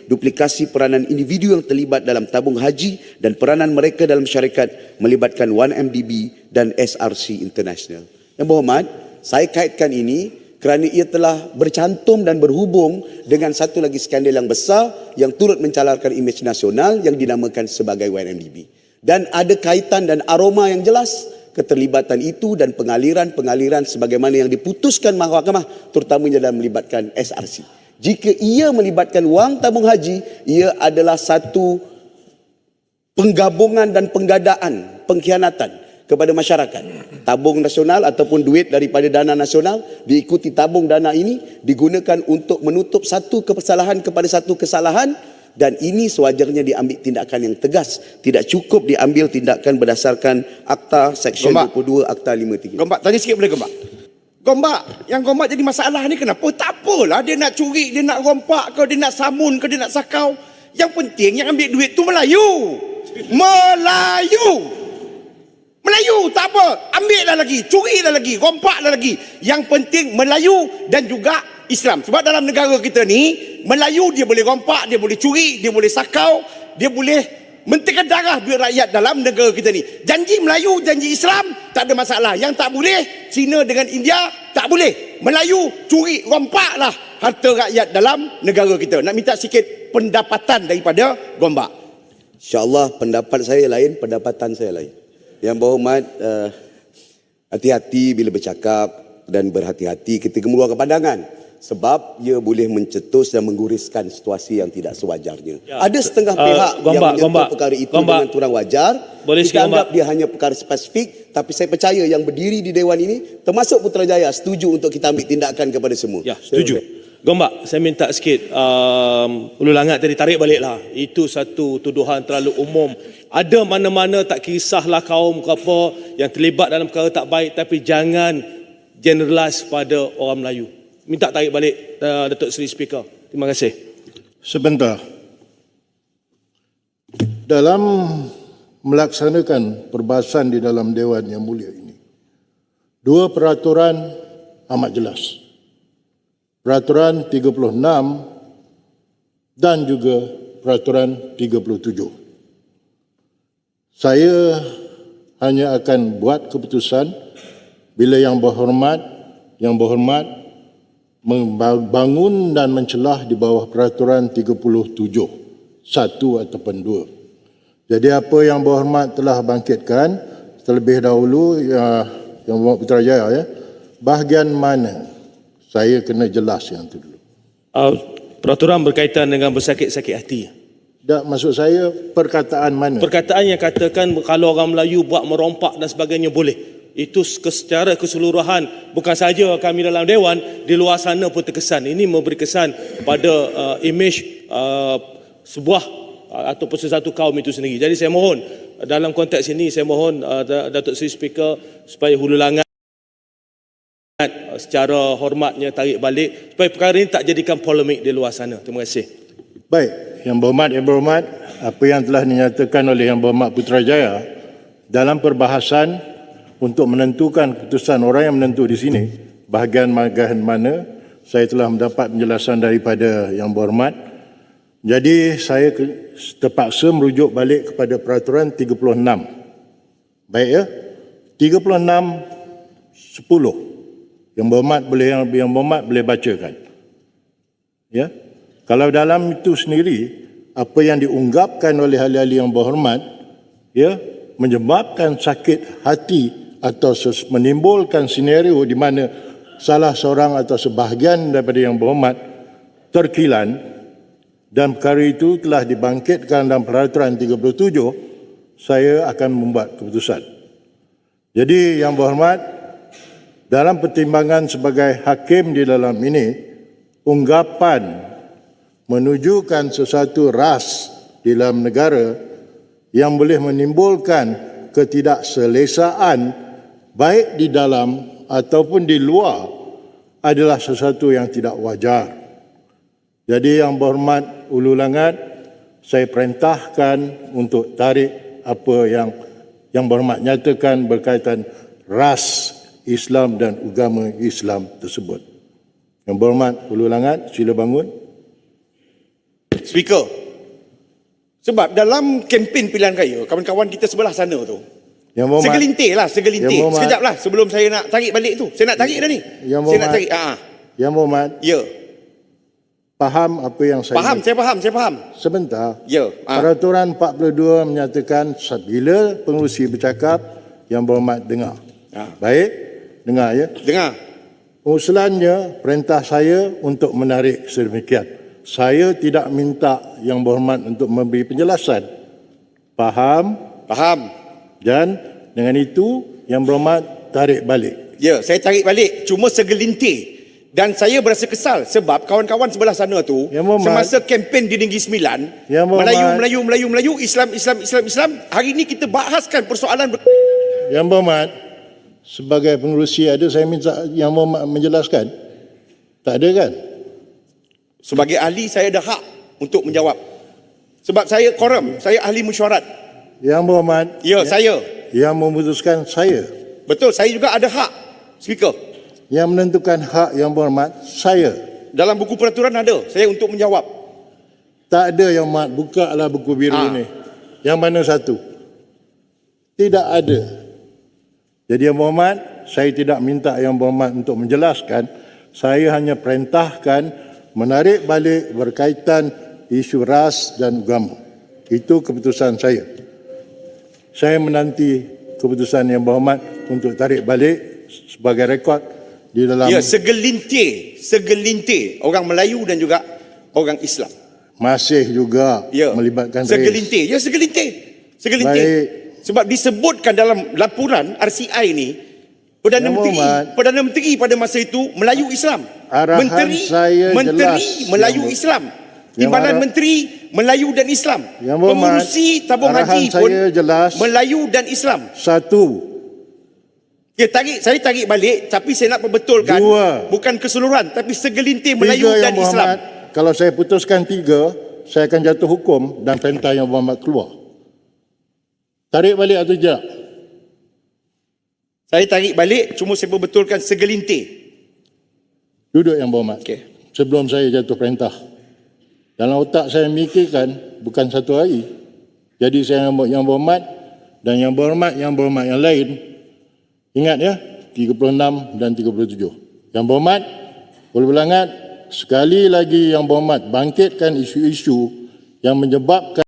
duplikasi peranan individu yang terlibat dalam tabung haji dan peranan mereka dalam syarikat melibatkan 1MDB dan SRC International. Yang berhormat, saya kaitkan ini kerana ia telah bercantum dan berhubung dengan satu lagi skandal yang besar yang turut mencalarkan imej nasional yang dinamakan sebagai 1MDB. Dan ada kaitan dan aroma yang jelas keterlibatan itu dan pengaliran-pengaliran sebagaimana yang diputuskan mahkamah, terutamanya dalam melibatkan SRC. Jika ia melibatkan wang tabung haji, ia adalah satu penggabungan dan penggadaan, pengkhianatan kepada masyarakat. Tabung nasional ataupun duit daripada dana nasional diikuti tabung dana ini digunakan untuk menutup satu kesalahan kepada satu kesalahan, dan ini sewajarnya diambil tindakan yang tegas. Tidak cukup diambil tindakan berdasarkan Akta Seksyen 22 Akta 53. Gombak, tanya sikit boleh Gombak? Gombak, yang Gombak jadi masalah ni kenapa? Tak apalah dia nak curi, dia nak rompak ke, dia nak samun ke, dia nak sakau. Yang penting yang ambil duit tu Melayu. Melayu, tak apa. Ambil dah lagi, curi dah lagi, rompak dah lagi. Yang penting Melayu dan juga Islam. Sebab dalam negara kita ni, Melayu dia boleh rompak, dia boleh curi, dia boleh sakau, dia boleh mentekan darah duit rakyat dalam negara kita ni. Janji Melayu, janji Islam tak ada masalah. Yang tak boleh, Cina dengan India tak boleh. Melayu curi, rompaklah harta rakyat dalam negara kita. Nak minta sikit pendapatan daripada Gombak. InsyaAllah pendapat saya lain, pendapatan saya lain. Yang berhormat, hati-hati bila bercakap dan berhati-hati ketika mengeluarkan pandangan. Sebab ia boleh mencetus dan mengguriskan situasi yang tidak sewajarnya. Ya, ada setengah pihak yang menyentuh perkara itu dengan kurang wajar. Kita anggap dia hanya perkara spesifik, tapi saya percaya yang berdiri di Dewan ini, termasuk Putrajaya, setuju untuk kita ambil tindakan kepada semua. Ya, setuju. Gombak, saya minta sikit, Ulu Langat tadi tarik baliklah. Itu satu tuduhan terlalu umum. Ada mana-mana tak kisahlah kaum ke apa yang terlibat dalam perkara tak baik, tapi jangan generalize pada orang Melayu. Minta tarik balik Datuk Seri Speaker. Terima kasih. Sebentar. Dalam melaksanakan perbahasan di dalam Dewan yang mulia ini, dua peraturan amat jelas. Peraturan 36 dan juga peraturan 37. Saya hanya akan buat keputusan bila yang berhormat membangun dan mencelah di bawah peraturan 37, satu ataupun dua. Jadi apa yang berhormat telah bangkitkan terlebih dahulu yang Bapak Putrajaya, ya, bahagian mana saya kena jelas yang itu dulu. Peraturan berkaitan dengan bersakit-sakit hati. Tak, maksud saya perkataan mana? Perkataan yang katakan kalau orang Melayu buat merompak dan sebagainya boleh. Itu secara keseluruhan, bukan saja kami dalam Dewan, di luar sana pun terkesan. Ini memberi kesan pada imej sebuah ataupun sesuatu kaum itu sendiri. Jadi saya mohon, dalam konteks ini saya mohon Datuk Seri Speaker supaya Hulu Langat secara hormatnya tarik balik supaya perkara ini tak jadikan polemik di luar sana. Terima kasih. Baik, Yang Berhormat, apa yang telah dinyatakan oleh Yang Berhormat Putrajaya dalam perbahasan untuk menentukan keputusan orang yang menentu di sini, bahagian mana saya telah mendapat penjelasan daripada Yang Berhormat. Jadi saya terpaksa merujuk balik kepada peraturan 36. Baik, ya. 36 10. Yang Berhormat boleh bacakan. Ya. Kalau dalam itu sendiri apa yang diunggapkan oleh ahli-ahli Yang Berhormat, ya, menyebabkan sakit hati atau menimbulkan senario di mana salah seorang atau sebahagian daripada Yang Berhormat terkilan dan perkara itu telah dibangkitkan dalam peraturan 37, saya akan membuat keputusan. Jadi Yang Berhormat, dalam pertimbangan sebagai hakim di dalam ini, unggapan menunjukkan sesuatu ras di dalam negara yang boleh menimbulkan ketidakselesaan baik di dalam ataupun di luar adalah sesuatu yang tidak wajar. Jadi Yang Berhormat Ulu Langat, saya perintahkan untuk tarik apa yang Berhormat nyatakan berkaitan ras Islam dan agama Islam tersebut. Yang Berhormat Ulu Langat, sila bangun. Speaker. Sebab dalam kempen pilihan raya, kawan-kawan kita sebelah sana tu, Yang Berhormat, segelintir lah, segelintir. Yang Berhormat. Sekejap lah sebelum saya nak tarik balik tu. Saya nak tarik dah ni. Yang Saya nak Berhormat. tarik. Yang Berhormat, Ya. faham apa yang saya Faham, saya faham. Sebentar. Ya. Peraturan 42 menyatakan bila pengerusi bercakap, Yang Berhormat dengar. Baik, dengar ya. Dengar. Usulannya perintah saya untuk menarik sedemikian. Saya tidak minta Yang Berhormat untuk memberi penjelasan. Faham? Faham. Dan dengan itu Yang Berhormat tarik balik. Ya, saya tarik balik. Cuma segelintir. Dan saya berasa kesal sebab kawan-kawan sebelah sana tu, Yang Berhormat. semasa kempen di Negeri Sembilan, Yang Berhormat. Melayu, Islam. Hari ini kita bahaskan persoalan Yang Berhormat, sebagai pengerusi ada saya minta Yang Berhormat menjelaskan? Tak ada kan? Sebagai ahli, saya ada hak untuk menjawab. Sebab saya koram, saya ahli mesyuarat. Yang Berhormat, Ya, saya. yang memutuskan saya. Betul, saya juga ada hak, Speaker. Yang menentukan hak Yang Berhormat, saya. Dalam buku peraturan ada, saya untuk menjawab. Tak ada Yang Berhormat, buka lah buku biru ni. Yang mana satu? Tidak ada. Jadi Yang Berhormat, saya tidak minta Yang Berhormat untuk menjelaskan. Saya hanya perintahkan menarik balik berkaitan isu ras dan agama. Itu keputusan saya. Saya menanti keputusan Yang Berhormat untuk tarik balik sebagai rekod di dalam Ya, segelintir orang Melayu dan juga orang Islam. masih juga Ya. melibatkan rais. Segelintir. Ya, segelintir. Baik. Sebab disebutkan dalam laporan RCI ni, Perdana Yang Menteri, Berhormat. Perdana Menteri pada masa itu Melayu Islam. Arahan saya Menteri jelas. Melayu Yang Islam. Timbalan Yang Menteri Melayu dan Islam. Yang Berhormat. Pengurusi tabung Arahan haji pun saya jelas. Melayu dan Islam. Satu, Ya, saya tarik balik tapi saya nak perbetulkan. Dua. Bukan keseluruhan tapi segelintir tiga Melayu dan Yang Islam. Berhormat. Kalau saya putuskan tiga, saya akan jatuh hukum dan perintah Yang Berhormat keluar. Tarik balik atau tidak? Saya tarik balik, cuma saya perbetulkan segelintir. Duduk Yang Berhormat. Okey. Sebelum saya jatuh perintah. Dalam otak saya mikirkan bukan satu hari. Jadi saya Yang Berhormat dan Yang Berhormat yang lain. Ingat ya, 36 dan 37. Yang Berhormat, boleh berangat sekali lagi Yang Berhormat bangkitkan isu-isu yang menyebabkan